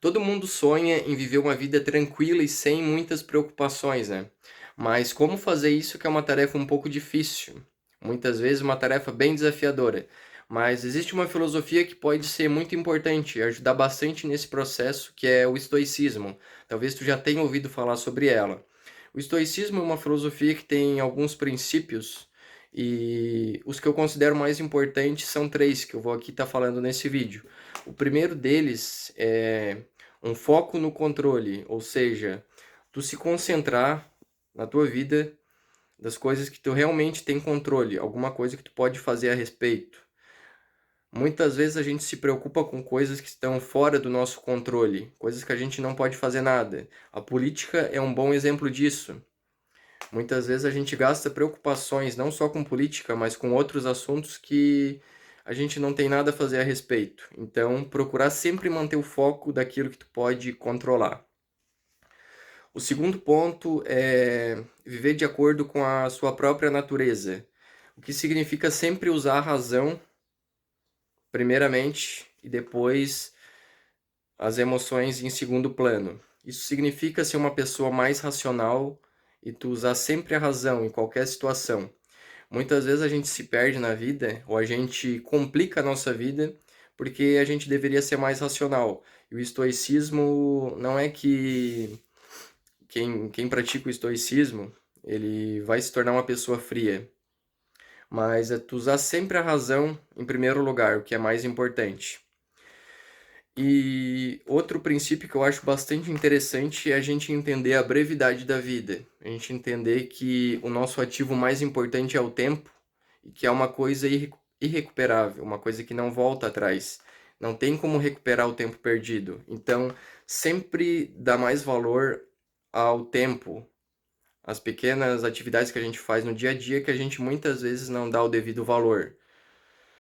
Todo mundo sonha em viver uma vida tranquila e sem muitas preocupações, né? Mas como fazer isso que é uma tarefa um pouco difícil, muitas vezes uma tarefa bem desafiadora. Mas existe uma filosofia que pode ser muito importante e ajudar bastante nesse processo, que é o estoicismo. Talvez tu já tenha ouvido falar sobre ela. O estoicismo é uma filosofia que tem alguns princípios e os que eu considero mais importantes são três que eu vou aqui estar falando nesse vídeo. O primeiro deles é um foco no controle, ou seja, tu se concentrar na tua vida das coisas que tu realmente tem controle, alguma coisa que tu pode fazer a respeito. Muitas vezes a gente se preocupa com coisas que estão fora do nosso controle, coisas que a gente não pode fazer nada. A política é um bom exemplo disso. Muitas vezes a gente gasta preocupações não só com política, mas com outros assuntos que a gente não tem nada a fazer a respeito. Então, procurar sempre manter o foco daquilo que tu pode controlar. O segundo ponto é viver de acordo com a sua própria natureza, o que significa sempre usar a razão primeiramente e depois as emoções em segundo plano. Isso significa ser uma pessoa mais racional e tu usar sempre a razão em qualquer situação. Muitas vezes a gente se perde na vida ou a gente complica a nossa vida porque a gente deveria ser mais racional. E o estoicismo não é que quem pratica o estoicismo ele vai se tornar uma pessoa fria, mas é tu usar sempre a razão em primeiro lugar, o que é mais importante. E outro princípio que eu acho bastante interessante é a gente entender a brevidade da vida. A gente entender que o nosso ativo mais importante é o tempo e que é uma coisa irrecuperável, uma coisa que não volta atrás. Não tem como recuperar o tempo perdido. Então, sempre dá mais valor ao tempo, às pequenas atividades que a gente faz no dia a dia que a gente muitas vezes não dá o devido valor.